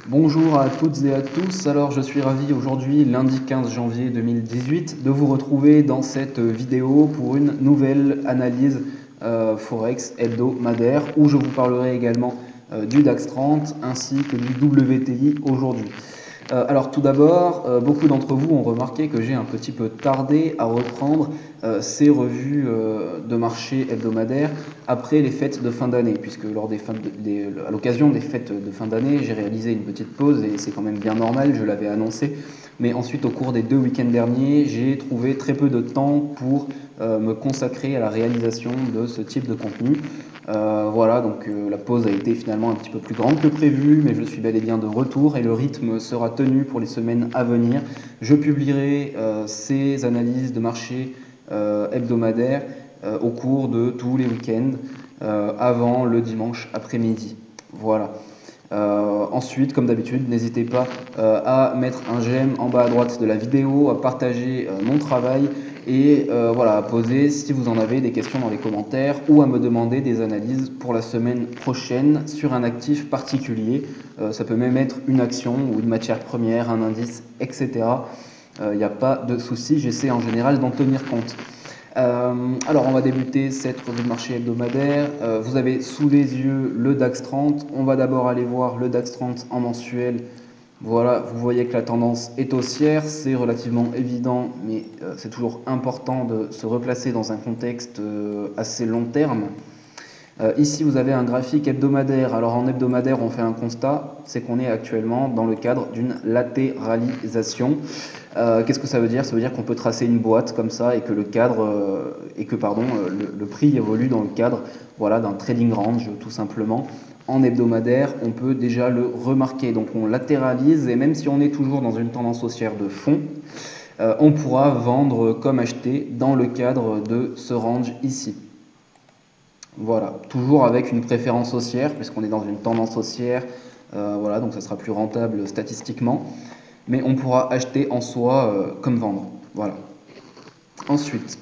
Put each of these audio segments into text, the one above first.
Bonjour à toutes et à tous, alors je suis ravi aujourd'hui, lundi 15 janvier 2018, de vous retrouver dans cette vidéo pour une nouvelle analyse Forex hebdomadaire où je vous parlerai également du DAX 30 ainsi que du WTI aujourd'hui. Alors tout d'abord, beaucoup d'entre vous ont remarqué que j'ai un petit peu tardé à reprendre ces revues de marché hebdomadaires après les fêtes de fin d'année, puisque à l'occasion des fêtes de fin d'année, j'ai réalisé une petite pause et c'est quand même bien normal, je l'avais annoncé. Mais ensuite, au cours des 2 week-ends derniers, j'ai trouvé très peu de temps pour me consacrer à la réalisation de ce type de contenu. Voilà, donc la pause a été finalement un petit peu plus grande que prévu, mais je suis bel et bien de retour et le rythme sera tenu pour les semaines à venir. Je publierai ces analyses de marché hebdomadaires au cours de tous les week-ends avant le dimanche après-midi. Voilà. Ensuite, comme d'habitude, n'hésitez pas à mettre un j'aime en bas à droite de la vidéo, à partager mon travail et voilà, à poser si vous en avez des questions dans les commentaires ou à me demander des analyses pour la semaine prochaine sur un actif particulier. Ça peut même être une action ou une matière première, un indice, etc. Il n'y a pas de souci, j'essaie en général d'en tenir compte. Alors on va débuter cette revue de marché hebdomadaire. Vous avez sous les yeux le DAX 30. On va d'abord aller voir le DAX 30 en mensuel. Voilà, vous voyez que la tendance est haussière, c'est relativement évident, mais c'est toujours important de se replacer dans un contexte assez long terme. Ici, vous avez un graphique hebdomadaire. Alors en hebdomadaire, on fait un constat, c'est qu'on est actuellement dans le cadre d'une latéralisation. Qu'est-ce que ça veut dire? Ça veut dire qu'on peut tracer une boîte comme ça et que le prix évolue dans le cadre voilà, d'un trading range tout simplement. En hebdomadaire, on peut déjà le remarquer. Donc on latéralise et même si on est toujours dans une tendance haussière de fond, on pourra vendre comme acheter dans le cadre de ce range ici. Voilà, toujours avec une préférence haussière, puisqu'on est dans une tendance haussière, voilà, donc ça sera plus rentable statistiquement, mais on pourra acheter en soi comme vendre. Voilà. Ensuite,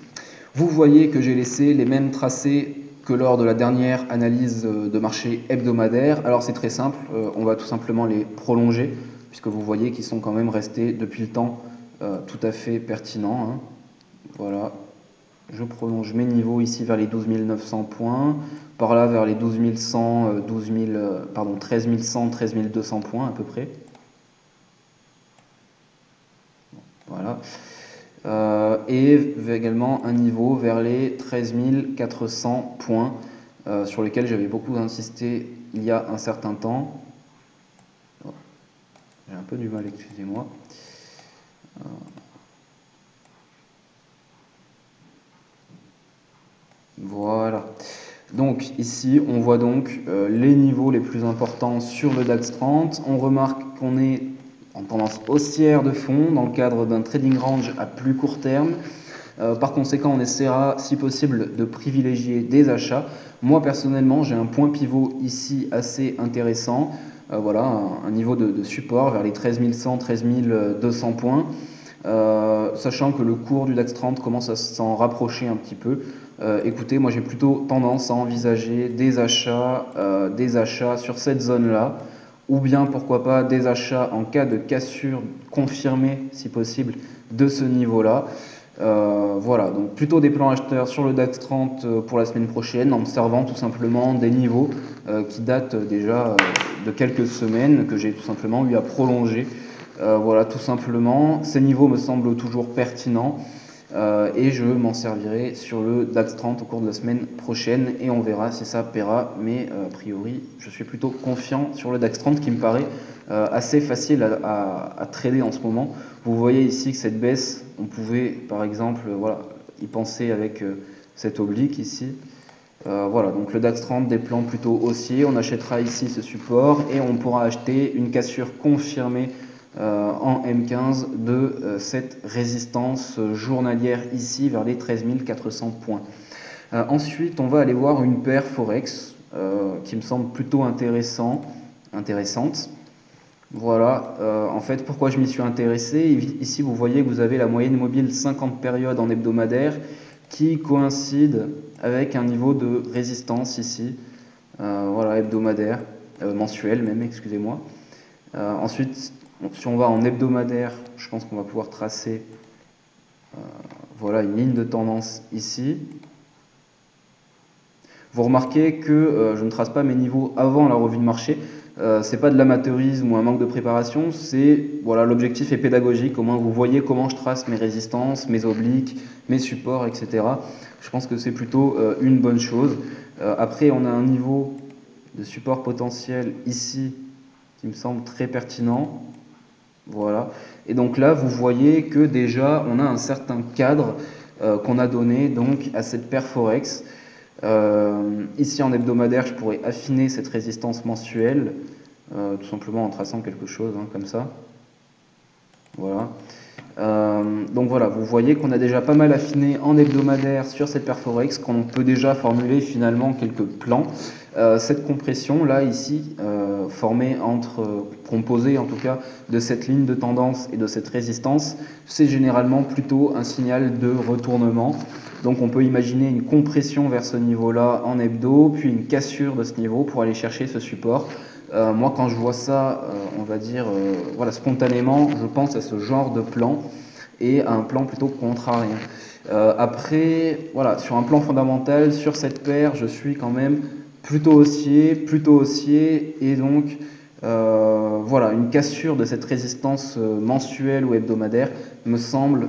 vous voyez que j'ai laissé les mêmes tracés que lors de la dernière analyse de marché hebdomadaire. Alors c'est très simple, on va tout simplement les prolonger, puisque vous voyez qu'ils sont quand même restés depuis le temps tout à fait pertinents. Hein. Voilà, je prolonge mes niveaux ici vers les 12 900 points, par là vers les 12 100, 13 100, 13 200 points à peu près. Voilà. Et également un niveau vers les 13 400 points sur lesquels j'avais beaucoup insisté il y a un certain temps. J'ai un peu du mal, excusez-moi. Voilà. Donc ici, on voit donc les niveaux les plus importants sur le DAX 30. On remarque qu'on est en tendance haussière de fond dans le cadre d'un trading range à plus court terme. Par conséquent, on essaiera, si possible, de privilégier des achats. Moi, personnellement, j'ai un point pivot ici assez intéressant. Voilà, un niveau de support vers les 13 100, 13 200 points. Sachant que le cours du DAX 30 commence à s'en rapprocher un petit peu. Écoutez, moi j'ai plutôt tendance à envisager des achats sur cette zone-là, ou bien pourquoi pas des achats en cas de cassure confirmée, si possible, de ce niveau-là. Voilà, donc plutôt des plans acheteurs sur le DAX 30 pour la semaine prochaine, en observant tout simplement des niveaux qui datent déjà de quelques semaines, que j'ai tout simplement eu à prolonger. Voilà, tout simplement, ces niveaux me semblent toujours pertinents et je m'en servirai sur le DAX 30 au cours de la semaine prochaine et on verra si ça paiera, mais a priori, je suis plutôt confiant sur le DAX 30 qui me paraît assez facile à trader en ce moment. Vous voyez ici que cette baisse, on pouvait par exemple voilà, y penser avec cette oblique ici. Voilà, donc le DAX 30, des plans plutôt haussiers, on achètera ici ce support et on pourra acheter une cassure confirmée en M15 de cette résistance journalière ici vers les 13 400 points. Ensuite, on va aller voir une paire Forex qui me semble plutôt intéressante. Voilà, en fait, pourquoi je m'y suis intéressé? Ici, vous voyez que vous avez la moyenne mobile 50 périodes en hebdomadaire qui coïncide avec un niveau de résistance ici, voilà, hebdomadaire, mensuel même, excusez-moi. Ensuite, si on va en hebdomadaire, je pense qu'on va pouvoir tracer voilà, une ligne de tendance ici. Vous remarquez que je ne trace pas mes niveaux avant la revue de marché. C'est pas de l'amateurisme ou un manque de préparation, c'est voilà, l'objectif est pédagogique, au moins vous voyez comment je trace mes résistances, mes obliques, mes supports, etc. Je pense que c'est plutôt une bonne chose. Après, on a un niveau de support potentiel ici qui me semble très pertinent. Voilà. Et donc là, vous voyez que déjà, on a un certain cadre qu'on a donné donc à cette paire Forex. Ici en hebdomadaire, je pourrais affiner cette résistance mensuelle, tout simplement en traçant quelque chose hein, comme ça. Voilà. Donc voilà, vous voyez qu'on a déjà pas mal affiné en hebdomadaire sur cette paire Forex, qu'on peut déjà formuler finalement quelques plans. Cette compression là ici, composée en tout cas de cette ligne de tendance et de cette résistance, c'est généralement plutôt un signal de retournement. Donc on peut imaginer une compression vers ce niveau-là en hebdo, puis une cassure de ce niveau pour aller chercher ce support. Moi, quand je vois ça, on va dire, voilà, spontanément, je pense à ce genre de plan et à un plan plutôt contrarien. Après, voilà, sur un plan fondamental, sur cette paire, je suis quand même plutôt haussier, et donc voilà, une cassure de cette résistance mensuelle ou hebdomadaire me semble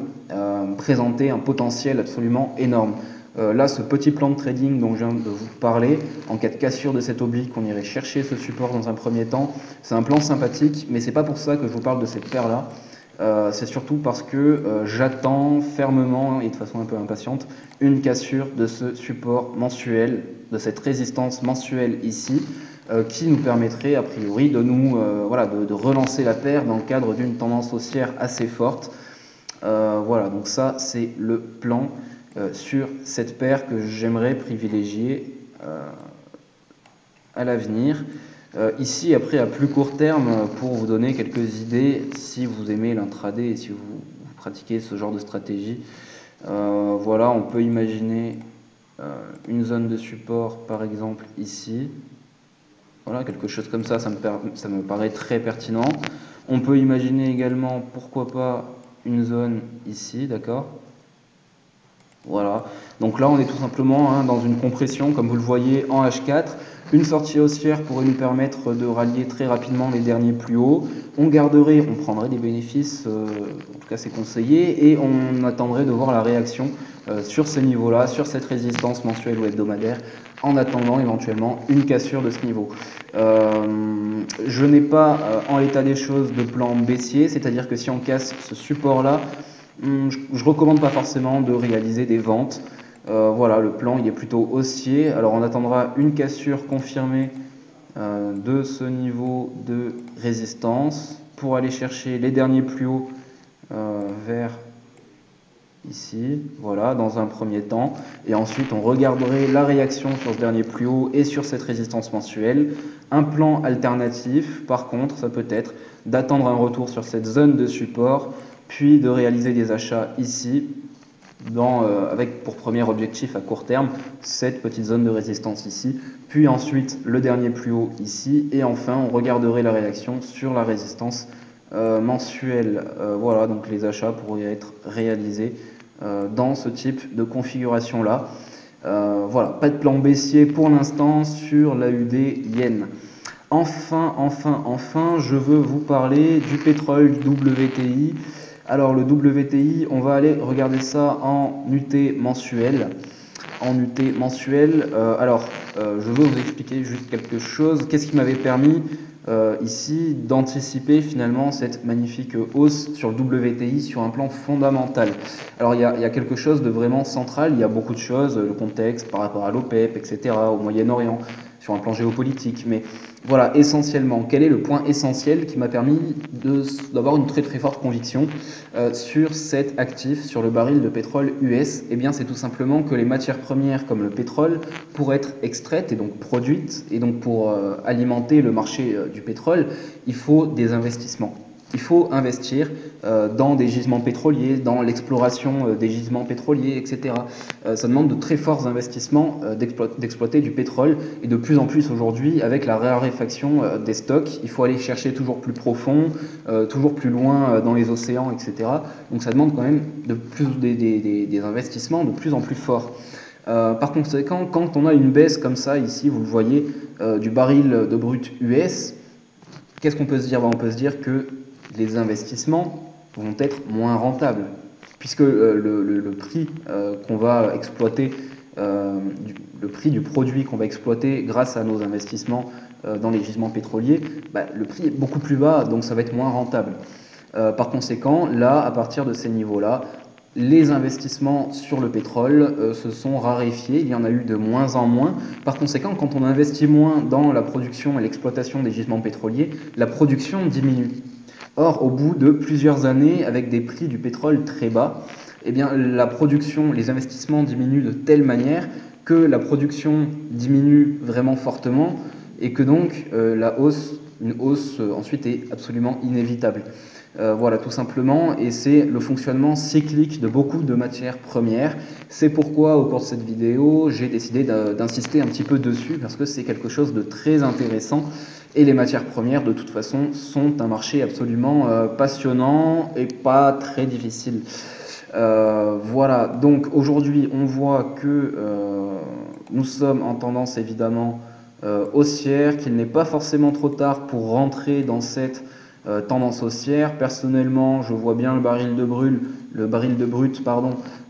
présenter un potentiel absolument énorme. Là, ce petit plan de trading dont je viens de vous parler, en cas de cassure de cette oblique, on irait chercher ce support dans un premier temps. C'est un plan sympathique, mais c'est pas pour ça que je vous parle de cette paire-là. C'est surtout parce que j'attends fermement et de façon un peu impatiente une cassure de ce support mensuel, de cette résistance mensuelle ici, qui nous permettrait a priori de nous voilà, de relancer la paire dans le cadre d'une tendance haussière assez forte. Voilà, donc ça c'est le plan sur cette paire que j'aimerais privilégier à l'avenir. Ici, après, à plus court terme, pour vous donner quelques idées, si vous aimez l'intraday et si vous pratiquez ce genre de stratégie, voilà, on peut imaginer une zone de support, par exemple, ici. Voilà, quelque chose comme ça, ça me paraît très pertinent. On peut imaginer également, pourquoi pas, une zone ici, d'accord ? Voilà, donc là on est tout simplement hein, dans une compression comme vous le voyez en H4. Une sortie haussière pourrait nous permettre de rallier très rapidement les derniers plus hauts. On prendrait des bénéfices, en tout cas c'est conseillé, et on attendrait de voir la réaction sur ces niveaux-là, sur cette résistance mensuelle ou hebdomadaire, en attendant éventuellement une cassure de ce niveau. Je n'ai pas en l'état des choses de plan baissier, c'est-à-dire que si on casse ce support-là, je recommande pas forcément de réaliser des ventes. Voilà, le plan il est plutôt haussier. Alors on attendra une cassure confirmée de ce niveau de résistance pour aller chercher les derniers plus hauts vers ici, voilà, dans un premier temps. Et ensuite on regarderait la réaction sur ce dernier plus haut et sur cette résistance mensuelle. Un plan alternatif, par contre, ça peut être d'attendre un retour sur cette zone de support, puis de réaliser des achats ici, avec pour premier objectif à court terme cette petite zone de résistance ici, puis ensuite le dernier plus haut ici, et enfin on regarderait la réaction sur la résistance mensuelle. Voilà, donc les achats pourraient être réalisés dans ce type de configuration là. Voilà, pas de plan baissier pour l'instant sur l'AUD Yen. Enfin, je veux vous parler du pétrole WTI. Alors le WTI, on va aller regarder ça en UT mensuel. Je veux vous expliquer juste quelque chose. Qu'est-ce qui m'avait permis ici d'anticiper finalement cette magnifique hausse sur le WTI sur un plan fondamental? Alors il y a quelque chose de vraiment central, il y a beaucoup de choses, le contexte par rapport à l'OPEP, etc., au Moyen-Orient, sur un plan géopolitique, mais voilà, essentiellement, quel est le point essentiel qui m'a permis d'avoir une très très forte conviction sur cet actif, sur le baril de pétrole US? Eh bien, c'est tout simplement que les matières premières comme le pétrole, pour être extraites et donc produites, et donc pour alimenter le marché du pétrole, il faut des investissements. il faut investir dans des gisements pétroliers, dans l'exploration des gisements pétroliers, etc. Ça demande de très forts investissements d'exploiter du pétrole, et de plus en plus aujourd'hui, avec la raréfaction des stocks, il faut aller chercher toujours plus profond, toujours plus loin dans les océans, etc. Donc ça demande quand même des investissements de plus en plus forts. Par conséquent, quand on a une baisse comme ça, ici vous le voyez, du baril de brut US, qu'est-ce qu'on peut se dire? On peut se dire que les investissements vont être moins rentables, puisque le prix qu'on va exploiter, le prix du produit qu'on va exploiter grâce à nos investissements dans les gisements pétroliers, le prix est beaucoup plus bas, donc ça va être moins rentable. Par conséquent, là, à partir de ces niveaux-là, les investissements sur le pétrole se sont raréfiés, il y en a eu de moins en moins. Par conséquent, quand on investit moins dans la production et l'exploitation des gisements pétroliers, la production diminue. Or, au bout de plusieurs années, avec des prix du pétrole très bas, eh bien, la production, les investissements diminuent de telle manière que la production diminue vraiment fortement, et que donc une hausse ensuite est absolument inévitable. Voilà, tout simplement, et c'est le fonctionnement cyclique de beaucoup de matières premières. C'est pourquoi, au cours de cette vidéo, j'ai décidé d'insister un petit peu dessus, parce que c'est quelque chose de très intéressant. Et les matières premières, de toute façon, sont un marché absolument passionnant et pas très difficile. Voilà, donc aujourd'hui, on voit que nous sommes en tendance évidemment haussière, qu'il n'est pas forcément trop tard pour rentrer dans cette tendance haussière. Personnellement, je vois bien le baril de brut,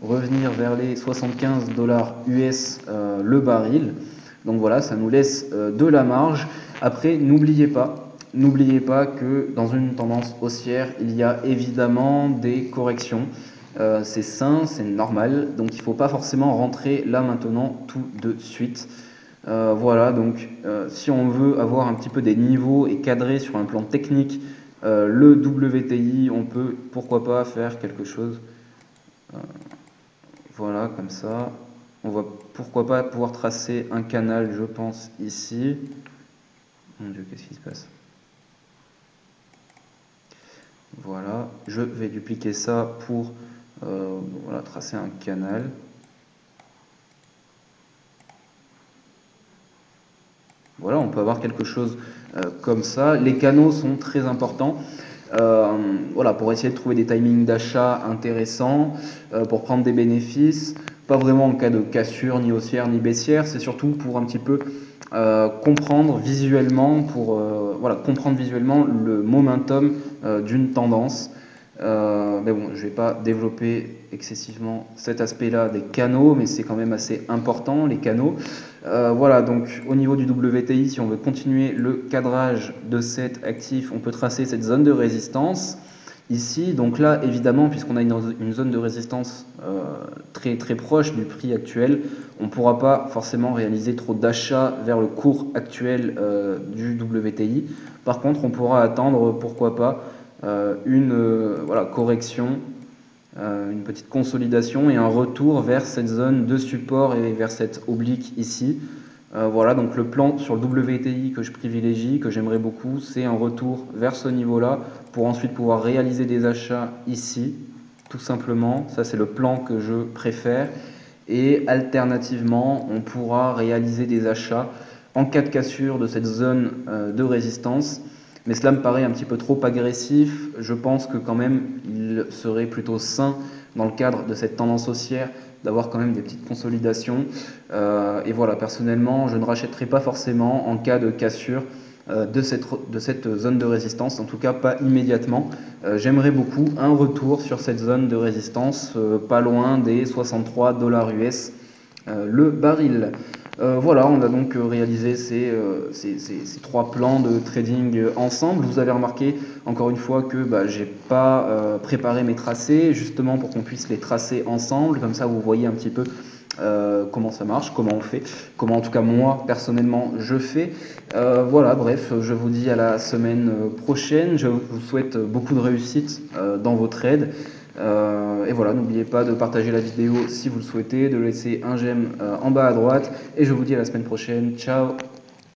revenir vers les 75 dollars US le baril. Donc voilà, ça nous laisse de la marge. Après, n'oubliez pas que dans une tendance haussière, il y a évidemment des corrections. C'est sain, c'est normal, donc il ne faut pas forcément rentrer là maintenant tout de suite. Voilà, donc si on veut avoir un petit peu des niveaux et cadrer sur un plan technique le WTI, on peut pourquoi pas faire quelque chose. Voilà, comme ça. On va pourquoi pas pouvoir tracer un canal, je pense, ici. Mon Dieu, qu'est-ce qui se passe? Voilà, je vais dupliquer ça pour voilà, tracer un canal. Voilà, on peut avoir quelque chose comme ça. Les canaux sont très importants. Voilà, pour essayer de trouver des timings d'achat intéressants, pour prendre des bénéfices. Pas vraiment en cas de cassure, ni haussière, ni baissière. C'est surtout pour un petit peu comprendre visuellement, comprendre visuellement le momentum d'une tendance. Mais bon, je ne vais pas développer excessivement cet aspect-là des canaux, mais c'est quand même assez important, les canaux. Voilà, donc au niveau du WTI, si on veut continuer le cadrage de cet actif, on peut tracer cette zone de résistance ici. Donc là, évidemment, puisqu'on a une zone de résistance très, très proche du prix actuel, on ne pourra pas forcément réaliser trop d'achats vers le cours actuel du WTI. Par contre, on pourra attendre, pourquoi pas, une correction, une petite consolidation et un retour vers cette zone de support et vers cette oblique ici. Voilà, donc le plan sur le WTI que je privilégie, que j'aimerais beaucoup, c'est un retour vers ce niveau-là pour ensuite pouvoir réaliser des achats ici, tout simplement. Ça, c'est le plan que je préfère. Et alternativement, on pourra réaliser des achats en cas de cassure de cette zone de résistance. Mais cela me paraît un petit peu trop agressif. Je pense que quand même, il serait plutôt sain, dans le cadre de cette tendance haussière, d'avoir quand même des petites consolidations. Et voilà, personnellement, je ne rachèterai pas forcément en cas de cassure de cette zone de résistance, en tout cas pas immédiatement. J'aimerais beaucoup un retour sur cette zone de résistance, pas loin des 63 dollars US le baril. Voilà, on a donc réalisé ces 3 plans de trading ensemble. Vous avez remarqué encore une fois que j'ai pas préparé mes tracés, justement pour qu'on puisse les tracer ensemble, comme ça vous voyez un petit peu comment ça marche, comment on fait, comment en tout cas moi personnellement je fais. Voilà, bref, je vous dis à la semaine prochaine. Je vous souhaite beaucoup de réussite dans vos trades. Et voilà, n'oubliez pas de partager la vidéo si vous le souhaitez, de laisser un j'aime en bas à droite, et je vous dis à la semaine prochaine. Ciao!